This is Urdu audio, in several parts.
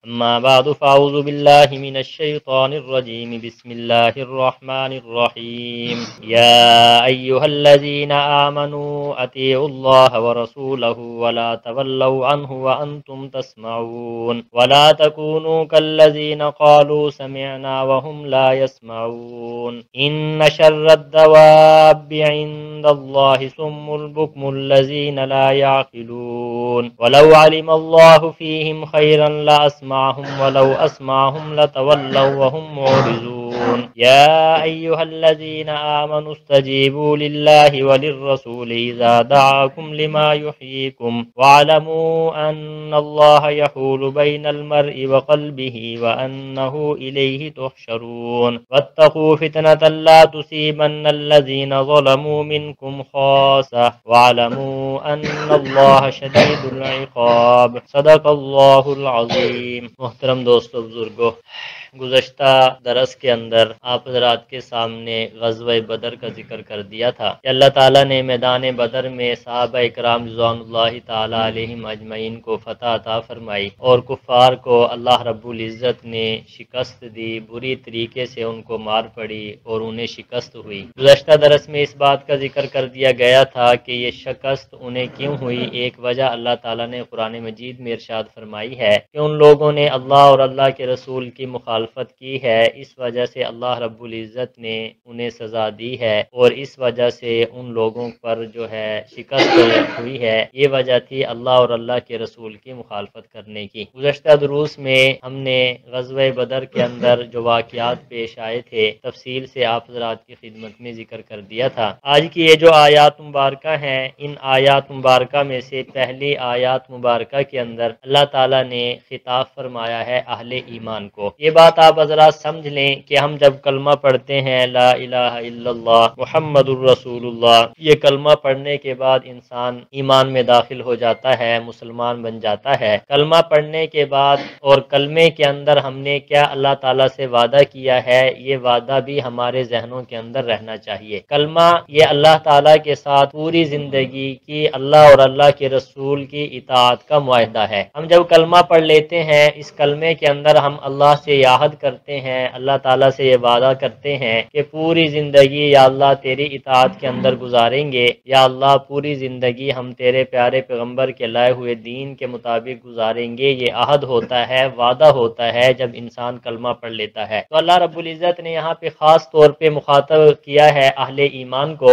أما بعد فأعوذ بالله من الشيطان الرجيم بسم الله الرحمن الرحيم يا أيها الذين آمنوا أطيعوا الله ورسوله ولا تولوا عنه وأنتم تسمعون ولا تكونوا كالذين قالوا سمعنا وهم لا يسمعون إن شر الدواب عند الله صم البكم الذين لا يعقلون ولو علم الله فيهم خيرا لأسمعهم ولو أسمعهم لتولوا وهم معرضون يا أيها الذين آمنوا استجيبوا لله وللرسول إذا دعاكم لما يحييكم واعلموا أن الله يحول بين المرء وقلبه وأنه إليه تحشرون واتقوا فتنة لا تصيبن الذين ظلموا منكم خاصة واعلموا أن اللہ شدید العقاب صدق اللہ العظیم۔ محترم دوستو بزرگو، گزشتہ درس کے اندر آپ حضرات کے سامنے غزوہ بدر کا ذکر کر دیا تھا کہ اللہ تعالیٰ نے میدان بدر میں صحابہ اکرام رضوان اللہ تعالیٰ علیہم اجمعین کو فتح عطا فرمائی اور کفار کو اللہ رب العزت نے شکست دی، بری طریقے سے ان کو مار پڑی اور انہیں شکست ہوئی۔ گزشتہ درس میں اس بات کا ذکر کر دیا گیا تھا کہ یہ شکست انہیں کیوں ہوئی۔ ایک وجہ اللہ تعالیٰ نے قرآن مجید میں ارشاد فرمائی ہے کہ ان لوگوں نے اللہ اور اللہ کے رسول کی مخالفت کی ہے، اس وجہ سے اللہ رب العزت نے انہیں سزا دی ہے اور اس وجہ سے ان لوگوں پر جو ہے شکست ہوئی ہے۔ یہ وجہ تھی اللہ اور اللہ کے رسول کی مخالفت کرنے کی۔ گزشتہ دروس میں ہم نے غزوہ بدر کے اندر جو واقعات پیش آئے تھے تفصیل سے آپ حضرات کی خدمت میں ذکر کر دیا تھا۔ آج کی یہ جو آیات مبارکہ ہیں، ان آیات مبارکہ میں سے پہلی آیات مبارکہ کے اندر اللہ تعالیٰ نے خطاب فرمایا ہے اہل ایمان کو۔ یہ بات آپ حضرات سمجھ لیں کہ ہم جب کلمہ پڑھتے ہیں لا الہ الا اللہ محمد الرسول اللہ، یہ کلمہ پڑھنے کے بعد انسان ایمان میں داخل ہو جاتا ہے، مسلمان بن جاتا ہے۔ کلمہ پڑھنے کے بعد اور کلمے کے اندر ہم نے کیا اللہ تعالیٰ سے وعدہ کیا ہے، یہ وعدہ بھی ہمارے ذہنوں کے اندر رہنا چاہیے۔ کلمہ یہ اللہ تعالیٰ کے ساتھ پوری زندگی کی اللہ اور اللہ کے رسول کی اطاعت کا معاہدہ ہے۔ ہم جب کلمہ پڑھ لیتے ہیں، اس کلمے کے اندر ہم اللہ سے یہ عہد کرتے ہیں، اللہ تعالیٰ سے یہ وعدہ کرتے ہیں کہ پوری زندگی یا اللہ تیری اطاعت کے اندر گزاریں گے، یا اللہ پوری زندگی ہم تیرے پیارے پیغمبر کے لائے ہوئے دین کے مطابق گزاریں گے۔ یہ عہد ہوتا ہے، وعدہ ہوتا ہے جب انسان کلمہ پڑھ لیتا ہے۔ تو اللہ رب العزت نے یہاں پہ خاص طور پہ مخاطب کیا ہے اہل ایمان کو،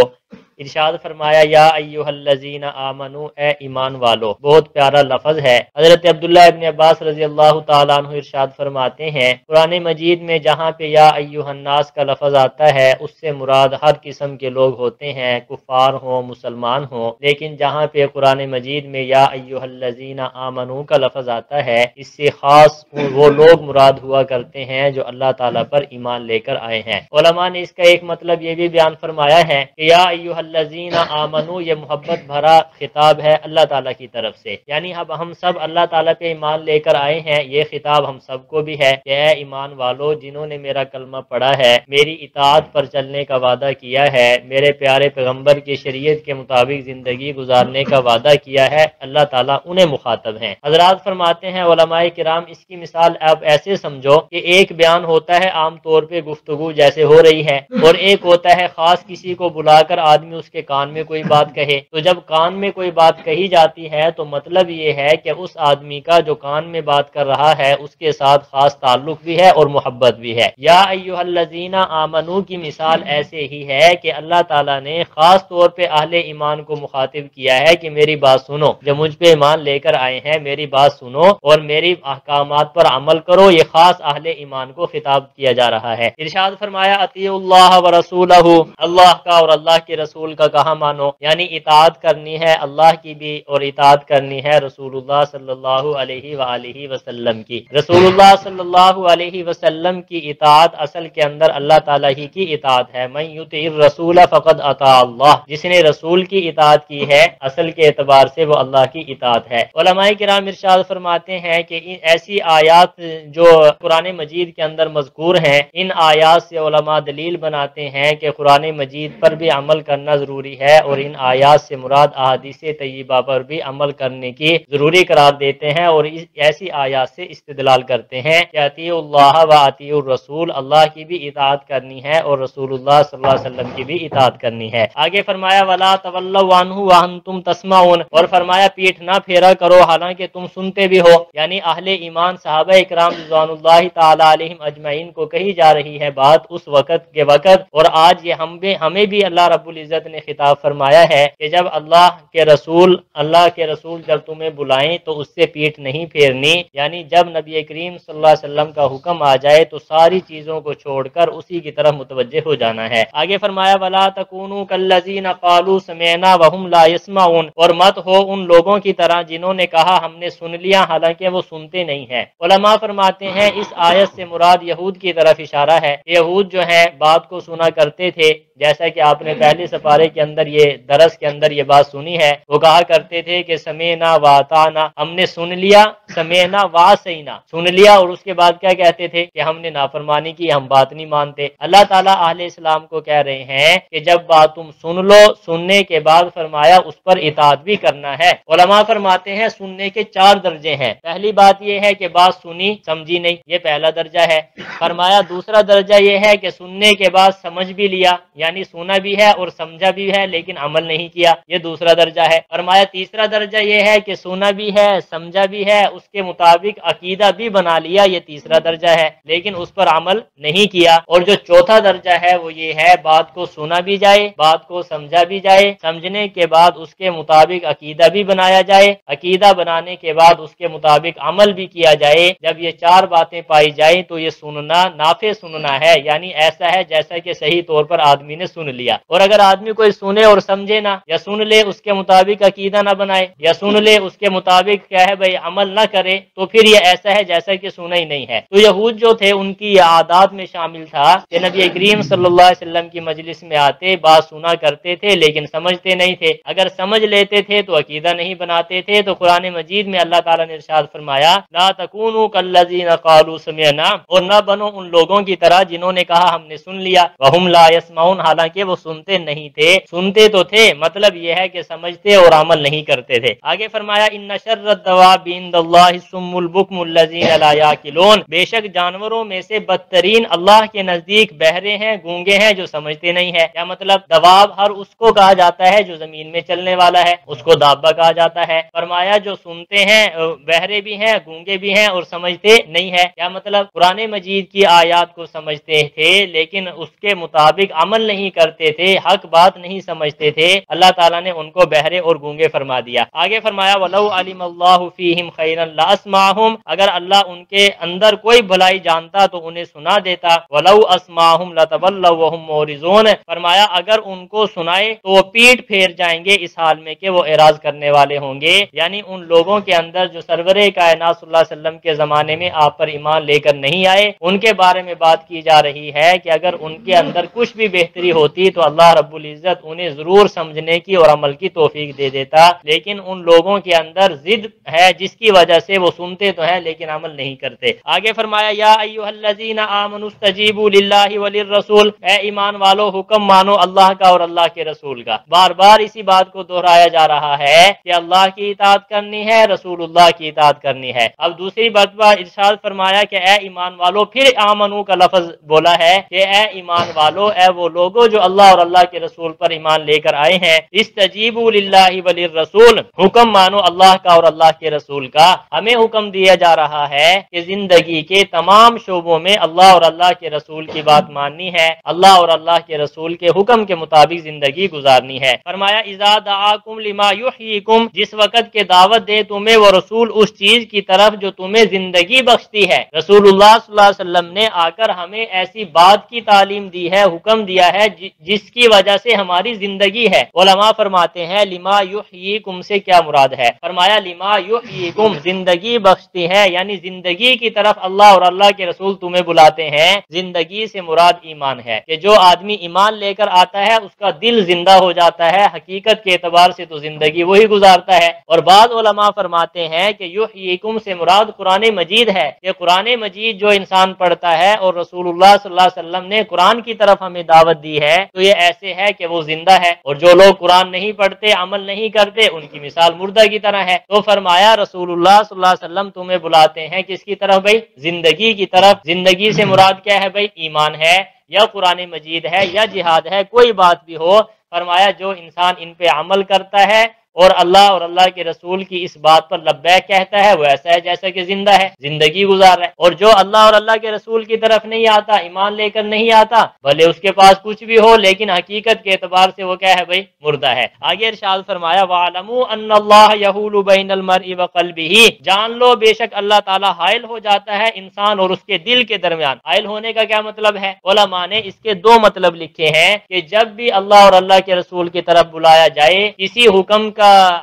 ارشاد فرمایا یا ایھا الذین آمنو، اے ایمان والو۔ بہت پیارا لفظ ہے۔ حضرت عبداللہ ابن عباس رضی اللہ تعالیٰ عنہ ارشاد فرماتے ہیں قرآن مجید میں جہاں پہ یا ایھا الناس کا لفظ آتا ہے اس سے مراد ہر قسم کے لوگ ہوتے ہیں، کفار ہوں مسلمان ہوں، لیکن جہاں پہ قرآن مجید میں یا ایھا الذین آمنو کا لفظ آتا ہے اس سے خاص وہ لوگ مراد ہوا کرتے ہیں جو اللہ تعالیٰ پر ایمان لے کر آئے ہیں۔ علماء نے اس کا ایک مطلب یہ بھی بیان فرمایا ہے کہ یا ایھا الذین آمنو یہ محبت بھرا خطاب ہے اللہ تعالیٰ کی طرف سے، یعنی اب ہم سب اللہ تعالیٰ پہ ایمان لے کر آئے ہیں، یہ خطاب ہم سب کو بھی ہے کہ اے ایمان والو جنہوں نے میرا کلمہ پڑھا ہے، میری اطاعت پر چلنے کا وعدہ کیا ہے، میرے پیارے پیغمبر کی شریعت کے مطابق زندگی گزارنے کا وعدہ کیا ہے، اللہ تعالیٰ انہیں مخاطب ہیں۔ حضرات فرماتے ہیں علماء کرام اس کی مثال آپ ایسے سمجھو کہ ایک بیان ہوتا ہے عام طور پہ گفتگو جیسے ہو رہی ہے، اور ایک ہوتا ہے خاص کسی کو بلا کر آدمی اس کے کان میں کوئی بات کہے۔ تو جب کان میں کوئی بات کہی جاتی ہے تو مطلب یہ ہے کہ اس آدمی کا جو کان میں بات کر رہا ہے اس کے ساتھ خاص تعلق بھی ہے اور محبت بھی ہے۔ یا ایھا الذین آمنو کی مثال ایسے ہی ہے کہ اللہ تعالیٰ نے خاص طور پہ اہل ایمان کو مخاطب کیا ہے کہ میری بات سنو، جو مجھ پہ ایمان لے کر آئے ہیں میری بات سنو اور میری احکامات پر عمل کرو، یہ خاص اہل ایمان کو خطاب کیا جا رہا ہے۔ ارشاد فرمایا اطیعوا اللہ ورسولہ، اللہ کا اور اللہ کے رسول کا کہا مانو، یعنی اطاعت کرنی ہے اللہ کی بھی اور اطاعت کرنی ہے رسول اللہ صلی اللہ علیہ وآلہ وسلم کی۔ رسول اللہ صلی اللہ علیہ وسلم کی اطاعت اصل کے اندر اللہ تعالیٰ ہی کی اطاعت ہے۔ من یطع الرسول فقد اطاع اللہ، جس نے رسول کی اطاعت کی ہے اصل کے اعتبار سے وہ اللہ کی اطاعت ہے۔ علماء کرام ارشاد فرماتے ہیں کہ ایسی آیات جو قرآن مجید کے اندر مذکور ہیں، ان آیات سے علماء دلیل بناتے ہیں کہ قرآن مجید پر بھی عمل کرنا ضروری ہے، اور ان آیات سے مراد احادیث طیبہ پر بھی عمل کرنے کی ضروری قرار دیتے ہیں، اور ایسی آیات سے استدلال کرتے ہیں کہ اطیعوا اللہ و اطیعوا الرسول، اللہ کی بھی اطاعت کرنی ہے اور رسول اللہ صلی اللہ علیہ وسلم کی بھی اطاعت کرنی ہے۔ آگے فرمایا وَلَا تَوَلَّوْا عَنْهُ وَأَنْتُمْ تَسْمَعُونَ، اور فرمایا پیٹھ نہ پھیرا کرو حالانکہ تم سنتے بھی ہو، یعنی اہل ایمان صحابہ اکرام رضوان اللہ تعالی علیہم اجمعین کو کہی جا رہی ہے بات اس وقت کے وقت، اور آج یہ ہمیں بھی اللہ رب العزت نے خطاب فرمایا ہے کہ جب اللہ کے رسول جب تمہیں بلائیں تو اس سے پیٹھ نہیں پھیرنی، یعنی جب نبی کریم صلی اللہ علیہ وسلم کا حکم آ جائے تو ساری چیزوں کو چھوڑ کر اسی کی طرف متوجہ ہو جانا ہے۔ آگے فرمایا وَلَا تَكُونُوا كَالَّذِينَ قَالُوا سَمِعْنَا وَهُمْ لَا يَسْمَعُونَ، اور مت ہو ان لوگوں کی طرح جنہوں نے کہا ہم نے سن لیا حالانکہ وہ سنتے نہیں ہیں۔ علماء فرماتے ہیں اس آیت سے مراد یہود کی طرف اشارہ ہے۔ یہود جو ہیں بات کو سنا کرتے تھے، جیسا کہ آپ نے پہلے سپارے کے اندر یہ درس کے اندر یہ بات سنی ہے، وہ کہا کرتے تھے کہ سمعنا واطعنا، ہم نے سن لیا، سمعنا وعصینا، سن لیا اور اس کے بعد کیا کہتے تھے کہ ہم نے نافرمانی کی، ہم بات نہیں مانتے۔ اللہ تعالیٰ اہل اسلام کو کہہ رہے ہیں کہ جب بات تم سن لو، سننے کے بعد فرمایا اس پر اطاعت بھی کرنا ہے۔ علماء فرماتے ہیں سننے کے 4 درجے ہیں۔ پہلی بات یہ ہے کہ بات سنی سمجھی نہیں، یہ پہلا درجہ ہے۔ فرمایا دوسرا درجہ یہ ہے کہ سننے کے بعد سمجھ بھی لیا، یعنی سنا بھی ہے اور سمجھا بھی ہے لیکن عمل نہیں کیا، یہ دوسرا درجہ ہے۔ فرمایا تیسرا درجہ یہ ہے کہ سنا بھی ہے، سمجھا بھی ہے، اس کے مطابق عقیدہ بھی بنا لیا، یہ تیسرا درجہ ہے، لیکن اس پر عمل نہیں کیا۔ اور جو چوتھا درجہ ہے وہ یہ ہے بات کو سنا بھی جائے، بات کو سمجھا بھی جائے، سمجھنے کے بعد اس کے مطابق عقیدہ بھی بنایا جائے، عقیدہ بنانے کے بعد اس کے مطابق عمل بھی کیا جائے۔ جب یہ 4 باتیں پائی جائیں تو یہ سننا نافع سننا ہے، یعنی ایسا ہے جیسا کہ صحیح طور پر آدمی نے سن لیا۔ اور اگر آدمی کوئی سنے اور سمجھے نہ، یا سن لے اس کے مطابق عقیدہ نہ بنائے، یا سن لے اس کے مطابق کیا ہے بھائی عمل نہ کرے، تو پھر یہ ایسا ہے جیسا کہ سنا ہی نہیں ہے۔ تو یہود جو تھے ان کی یہ عادات میں شامل تھا کہ نبی کریم صلی اللہ علیہ وسلم کی مجلس میں آتے، بات سنا کرتے تھے لیکن سمجھتے نہیں تھے، اگر سمجھ لیتے تھے تو عقیدہ نہیں بناتے تھے۔ تو قرآن مجید میں اللہ تعالیٰ نے ارشاد فرمایا لا تکونوا کالذین قالوا سمعنا، اور نہ بنو ان لوگوں کی طرح جنہوں نے کہا ہم نے سن لیا، وہم لا یسمعون، حالانکہ وہ سنتے نہیں تھے، سنتے تو تھے، مطلب یہ ہے کہ سمجھتے اور عمل نہیں کرتے تھے۔ آگے فرمایا ان شر الدواب عند اللہ الصم البکم الذین لا یعقلون، بے شک جانوروں میں سے بدترین اللہ کے نزدیک بہرے ہیں، گونگے ہیں جو سمجھتے نہیں ہے۔ کیا مطلب؟ دواب ہر اس کو کہا جاتا ہے جو زمین میں چلنے والا ہے، اس کو دابہ کہا جاتا ہے۔ فرمایا جو سنتے ہیں بہرے بھی ہیں، گونگے بھی ہیں اور سمجھتے نہیں ہے۔ کیا مطلب؟ قرآن مجید کی آیات کو سمجھتے تھے لیکن اس کے مطابق عمل نہیں کرتے تھے، حق بات نہیں سمجھتے تھے، اللہ تعالیٰ نے ان کو بہرے اور گونگے فرما دیا۔ آگے فرمایا وَلَوْ عَلِمَ اللَّهُ فِيهِمْ خَيْرًا لَأَسْمَعَهُمْ، اگر اللہ ان کے اندر کوئی بھلائی جانتا تو انہیں سنا دیتا۔ وَلَوْ أَسْمَعَهُمْ لَتَوَلَّوْا وَهُمْ مُعْرِضُونَ، فرمایا اگر ان کو سنائے تو وہ پیٹ پھیر جائیں گے اس حال میں کہ وہ اعراض کرنے والے ہوں گے، یعنی ان لوگوں کے اندر جو سرور کائنات صلی اللہ علیہ وسلم کے زمانے میں آپ پر ایمان لے کر نہیں آئے، ان کے بارے میں بات کی جا رہی ہے کہ اگر ان کے اندر کچھ بھی بہتری ہوتی تو اللہ رب العزت انہیں ضرور سمجھنے کی اور عمل کی توفیق دے دیتا، لیکن ان لوگوں کے اندر ضد ہے جس کی وجہ سے وہ سنتے تو ہیں لیکن عمل نہیں کرتے۔ آگے فرمایا یا ایھا الذین آمنوا استجیبوا للہ وللرسول، اے ایمان والو حکم مانو اللہ کا اور اللہ کے رسول کا۔ بار بار اسی بات کو دہرایا جا رہا ہے کہ اللہ کی اطاعت کرنی ہے، رسول اللہ کی اطاعت کرنی ہے۔ اب دوسری مرتبہ ارشاد فرمایا کہ اے ایمان والو، پھر آمنو کا لفظ بولا ہے کہ اے ایمان والو، اے وہ لوگو جو اللہ اور اللہ کے رسول پر ایمان لے کر آئے ہیں، استجیبوا للہ وللرسول، حکم مانو اللہ کا اور اللہ کے رسول کا۔ ہمیں حکم دیا جا رہا ہے کہ زندگی کے تمام شعبوں میں اللہ اور اللہ کے رسول کی بات ماننی ہے، اللہ اور اللہ کے رسول کے حکم کے مطابق زندگی گزارنی ہے۔ فرمایا اذا دعاکم لما یحییکم، جس وقت کے دعوت دے تمہیں وہ رسول اس چیز کی طرف جو تمہیں زندگی بخشتی ہے۔ رسول اللہ صلی اللہ علیہ وسلم نے آ کر ہمیں ایسی بات کی تعلیم دی ہے، حکم دیا ہے جس کی وجہ سے ہماری زندگی ہے۔ علماء فرماتے ہیں لما یحییکم سے کیا مراد ہے؟ فرمایا لما یحییکم، زندگی بخشتی ہے، یعنی زندگی کی طرف اللہ اور اللہ کے رسول تمہیں بلاتے ہیں۔ زندگی سے مراد ایمان ہے کہ جو آدمی ایمان لے کر آتا ہے اس کا دل زندہ ہو جاتا ہے، حقیقت کے اعتبار سے تو زندگی وہی گزارتا ہے۔ اور بعض علماء فرماتے ہیں کہ یحییکم سے مراد قرآن مجید ہے، کہ قرآن مجید جو انسان پڑھتا ہے اور رسول اللہ صلی اللہ علیہ وسلم نے قرآن کی طرف ہمیں دعوت دی ہے تو یہ ایسے ایسے ہے کہ وہ زندہ ہے، اور جو لوگ قرآن نہیں پڑھتے، عمل نہیں کرتے، ان کی مثال مردہ کی طرح ہے۔ تو فرمایا رسول اللہ صلی اللہ علیہ وسلم تمہیں بلاتے ہیں کس کی طرف بھائی؟ زندگی کی طرف۔ زندگی سے مراد کیا ہے بھائی؟ ایمان ہے یا قرآن مجید ہے یا جہاد ہے، کوئی بات بھی ہو، فرمایا جو انسان ان پہ عمل کرتا ہے اور اللہ کے رسول کی اس بات پر لبیک کہتا ہے، وہ ایسا ہے جیسا کہ زندہ ہے، زندگی گزار رہا ہے۔ اور جو اللہ کے رسول کی طرف نہیں آتا، ایمان لے کر نہیں آتا، بھلے اس کے پاس کچھ بھی ہو لیکن حقیقت کے اعتبار سے وہ کیا ہے بھائی؟ مردہ ہے۔ آگے ارشاد فرمایا وَاعْلَمُوا أَنَّ اللَّهَ يَحُولُ بَيْنَ الْمَرْءِ وَقَلْبِهِ، جان لو بے شک اللہ تعالیٰ حائل ہو جاتا ہے انسان اور اس کے دل کے درمیان۔ حائل ہونے کا کیا مطلب ہے؟ علماء نے اس کے دو مطلب لکھے ہیں کہ جب بھی اللہ اور اللہ کے رسول کی طرف بلایا جائے، کسی حکم کا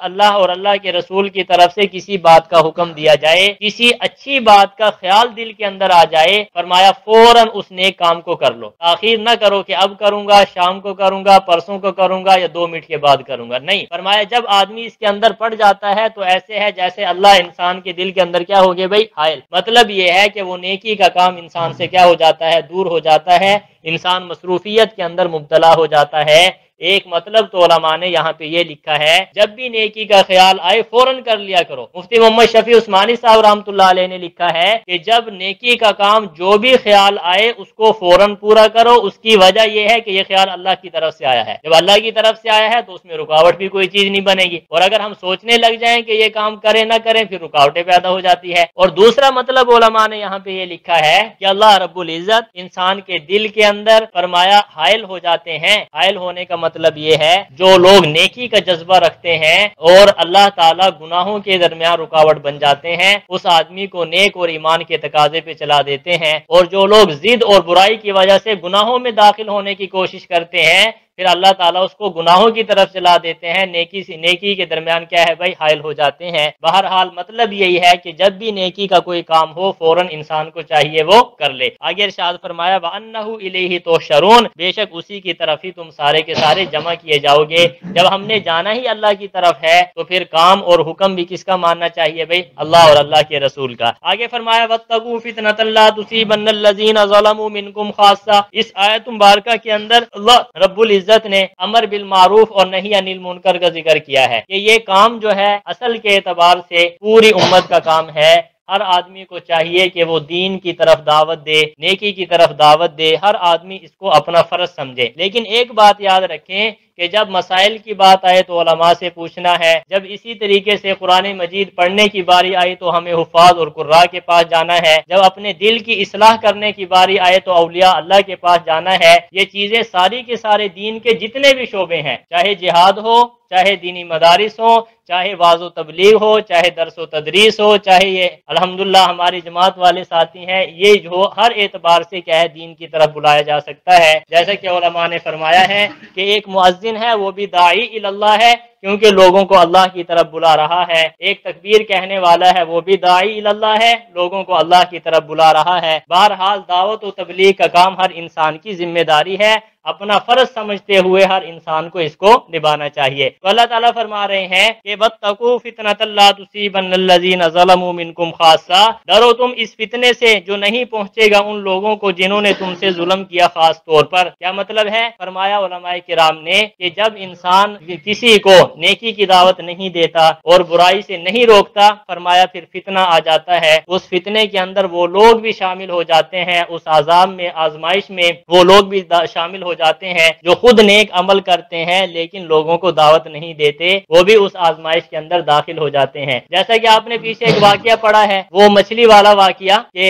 اللہ اور اللہ کے رسول کی طرف سے کسی بات کا حکم دیا جائے، کسی اچھی بات کا خیال دل کے اندر آ جائے، فرمایا فوراً اس نیک کام کو کر لو، تاخیر نہ کرو کہ اب کروں گا، شام کو کروں گا، پرسوں کو کروں گا یا 2 منٹ کے بعد کروں گا، نہیں، فرمایا جب آدمی اس کے اندر پڑ جاتا ہے تو ایسے ہے جیسے اللہ انسان کے دل کے اندر کیا ہو گئے بھائی؟ حائل۔ مطلب یہ ہے کہ وہ نیکی کا کام انسان سے کیا ہو جاتا ہے؟ دور ہو جاتا ہے، انسان مصروفیت کے اندر مبتلا ہو جاتا ہے۔ ایک مطلب تو علماء نے یہاں پہ یہ لکھا ہے جب بھی نیکی کا خیال آئے فوراً کر لیا کرو۔ مفتی محمد شفیع عثمانی صاحب رحمۃ اللہ علیہ نے لکھا ہے کہ جب نیکی کا کام جو بھی خیال آئے اس کو فوراً پورا کرو، اس کی وجہ یہ ہے کہ یہ خیال اللہ کی طرف سے آیا ہے، جب اللہ کی طرف سے آیا ہے تو اس میں رکاوٹ بھی کوئی چیز نہیں بنے گی، اور اگر ہم سوچنے لگ جائیں کہ یہ کام کریں نہ کریں پھر رکاوٹیں پیدا ہو جاتی ہے۔ اور دوسرا مطلب علماء نے یہاں پہ یہ لکھا ہے کہ اللہ رب العزت انسان کے دل کے اندر فرمایا حائل ہو جاتے ہیں۔ حائل ہونے کا مطلب یہ ہے جو لوگ نیکی کا جذبہ رکھتے ہیں اور اللہ تعالیٰ گناہوں کے درمیان رکاوٹ بن جاتے ہیں، اس آدمی کو نیک اور ایمان کے تقاضے پہ چلا دیتے ہیں، اور جو لوگ ضد اور برائی کی وجہ سے گناہوں میں داخل ہونے کی کوشش کرتے ہیں پھر اللہ تعالیٰ اس کو گناہوں کی طرف چلا دیتے ہیں، نیکی کے درمیان کیا ہے بھائی؟ حائل ہو جاتے ہیں۔ بہرحال مطلب یہی ہے کہ جب بھی نیکی کا کوئی کام ہو فوراً انسان کو چاہیے وہ کر لے۔ آگے ارشاد فرمایا وَأَنَّهُ إِلَيْهِ تُحْشَرُونَ، بے شک اسی کی طرف ہی تم سارے کے سارے جمع کیے جاؤ گے۔ جب ہم نے جانا ہی اللہ کی طرف ہے تو پھر کام اور حکم بھی کس کا ماننا چاہیے بھائی؟ اللہ اور اللہ کے رسول کا۔ آگے فرمایا وَاتَّقُوا فِتْنَةً لَا تُصِيبَنَّ الَّذِينَ ظَلَمُوا مِنكُمْ خَاصَّةً، اس آیت مبارکہ کے اندر اللہ رب العزت نے امر بالمعروف اور نہی عن المنکر کا ذکر کیا ہے کہ یہ کام جو ہے اصل کے اعتبار سے پوری امت کا کام ہے۔ ہر آدمی کو چاہیے کہ وہ دین کی طرف دعوت دے، نیکی کی طرف دعوت دے، ہر آدمی اس کو اپنا فرض سمجھے۔ لیکن ایک بات یاد رکھیں کہ جب مسائل کی بات آئے تو علماء سے پوچھنا ہے، جب اسی طریقے سے قرآن مجید پڑھنے کی باری آئی تو ہمیں حفاظ اور قراء کے پاس جانا ہے، جب اپنے دل کی اصلاح کرنے کی باری آئے تو اولیاء اللہ کے پاس جانا ہے۔ یہ چیزیں ساری کے سارے دین کے جتنے بھی شعبے ہیں، چاہے جہاد ہو، چاہے دینی مدارس ہو، چاہے واعظ و تبلیغ ہو، چاہے درس و تدریس ہو، چاہے یہ الحمدللہ ہماری جماعت والے ساتھی ہیں، یہ جو ہر اعتبار سے کیا ہے دین کی طرف بلایا جا سکتا ہے۔ جیسا کہ علماء نے فرمایا ہے کہ ایک مؤذن ہے وہ بھی داعی اللہ ہے کیونکہ لوگوں کو اللہ کی طرف بلا رہا ہے، ایک تکبیر کہنے والا ہے وہ بھی داعی اللہ ہے، لوگوں کو اللہ کی طرف بلا رہا ہے۔ بہرحال دعوت و تبلیغ کا کام ہر انسان کی ذمہ داری ہے، اپنا فرض سمجھتے ہوئے ہر انسان کو اس کو نبھانا چاہیے۔ تو اللہ تعالیٰ فرما رہے ہیں کہ وَاتَّقُوا فِتْنَةً لَا تُصِيبَنَّ الَّذِينَ ظَلَمُوا مِنكُمْ خَاصَّةً، ڈرو تم اس فتنے سے جو نہیں پہنچے گا ان لوگوں کو جنہوں نے تم سے ظلم کیا خاص طور پر۔ کیا مطلب ہے؟ فرمایا علماء کرام نے کہ جب انسان کسی کو نیکی کی دعوت نہیں دیتا اور برائی سے نہیں روکتا، فرمایا پھر فتنہ آ جاتا ہے، اس فتنے کے اندر وہ لوگ بھی شامل ہو جاتے ہیں، اس عذاب میں آزمائش میں وہ لوگ بھی شامل ہو جاتے ہیں جو خود نیک عمل کرتے ہیں لیکن لوگوں کو دعوت نہیں دیتے، وہ بھی اس آزمائش کے اندر داخل ہو جاتے ہیں۔ جیسا کہ آپ نے پیچھے ایک واقعہ پڑھا ہے، وہ مچھلی والا واقعہ کہ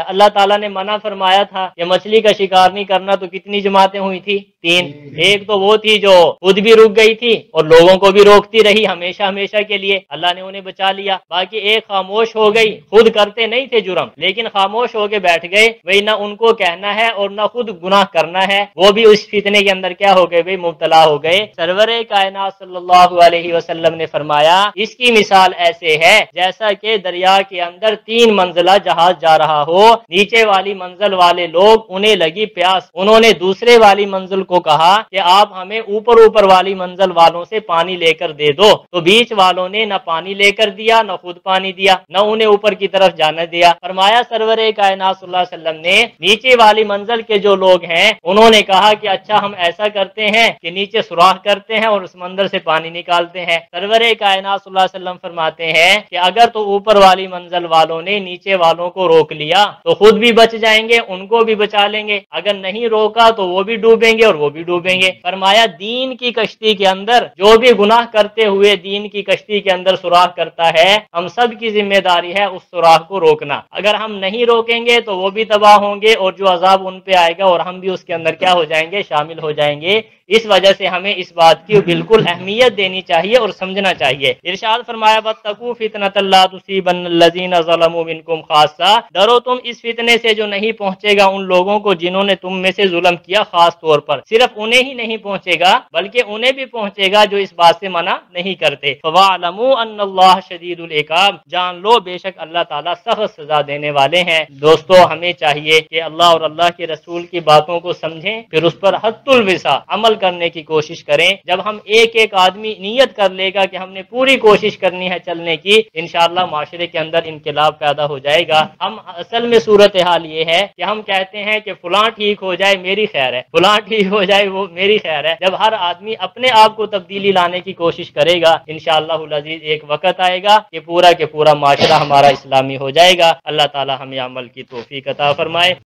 اللہ تعالیٰ نے منع فرمایا تھا کہ مچھلی کا شکار نہیں کرنا، تو کتنی جماعتیں ہوئی تھی؟ 3۔ ایک تو وہ تھی جو خود بھی رک گئی تھی اور لوگوں کو بھی روکتی رہی ہمیشہ ہمیشہ کے لیے، اللہ نے انہیں بچا لیا۔ باقی ایک خاموش ہو گئی، خود کرتے نہیں تھے جرم لیکن خاموش ہو کے بیٹھ گئے، وہی نہ ان کو کہنا ہے اور نہ خود گناہ کرنا ہے، وہ بھی اس فتنے کے اندر کیا ہو گئے بھائی؟ مبتلا ہو گئے۔ سرور کائنات صلی اللہ علیہ وسلم نے فرمایا اس کی مثال ایسے ہے جیسا کہ دریا کے اندر 3 منزلہ جہاز جا رہا ہو، نیچے والی منزل والے لوگ انہیں لگی پیاس، انہوں نے دوسرے والی منزل کو کہا کہ آپ ہمیں اوپر اوپر والی منزل والوں سے پانی لے کر دے دو، تو بیچ والوں نے نہ پانی لے کر دیا، نہ خود پانی دیا، نہ انہیں اوپر کی طرف جانے دیا۔ فرمایا سرور کائنات صلی اللہ علیہ وسلم نے نیچے والی منزل کے جو لوگ ہیں انہوں نے کہا کہ اچھا ہم ایسا کرتے ہیں کہ نیچے سوراخ کرتے ہیں اور اس مندر سے پانی نکالتے ہیں۔ سرور کائنات صلی اللہ علیہ وسلم فرماتے ہیں کہ اگر تو اوپر والی منزل والوں نے نیچے والوں کو روک لیا تو خود بھی بچ جائیں گے، ان کو بھی بچا لیں گے، اگر نہیں روکا تو وہ بھی ڈوبیں گے اور وہ بھی ڈوبیں گے۔ فرمایا دین کی کشتی کے اندر جو بھی گناہ کرتے ہوئے دین کی کشتی کے اندر سوراخ کرتا ہے، ہم سب کی ذمہ داری ہے اس سوراخ کو روکنا۔ اگر ہم نہیں روکیں گے تو وہ بھی تباہ ہوں گے اور جو عذاب ان پہ آئے گا اور ہم بھی اس کے اندر کیا ہو جائیں گے، شامل ہو جائیں گے۔ اس وجہ سے ہمیں اس بات کی بالکل اہمیت دینی چاہیے اور سمجھنا چاہیے۔ ارشاد فرمایا واتقوا فتنۃ لا تصیبن الذین ظلموا منکم خاصہ، ڈرو تم اس فتنے سے جو نہیں پہنچے گا ان لوگوں کو جنہوں نے تم میں سے ظلم کیا، خاص طور پر صرف انہیں ہی نہیں پہنچے گا بلکہ انہیں بھی پہنچے گا جو اس بات سے منع نہیں کرتے۔ فَوَاعْلَمُوا أَنَّ اللَّهَ شَدِيدُ الْعِقَابِ، جان لو بے شک اللہ تعالیٰ سخت سزا دینے والے ہیں۔ دوستو ہمیں چاہیے کہ اللہ اور اللہ کے رسول کی باتوں کو سمجھیں، پھر اس پر حد الوسع عمل کرنے کی کوشش کریں۔ جب ہم ایک ایک آدمی نیت کر لے گا کہ ہم نے پوری کوشش کرنی ہے چلنے کی، انشاءاللہ معاشرے کے اندر انقلاب پیدا ہو جائے گا۔ ہم اصل میں صورتحال یہ ہے کہ ہم کہتے ہیں کہ فلاں ٹھیک ہو جائے میری خیر ہے، فلاں ٹھیک ہو جائے وہ میری خیر ہے۔ جب ہر آدمی اپنے آپ کو تبدیلی لانے کی کوشش کرے گا، انشاءاللہ العزیز ایک وقت آئے گا کہ پورا کے پورا معاشرہ ہمارا اسلامی ہو جائے گا۔ اللہ تعالی ہمیں عمل کی توفیق عطا فرمائے۔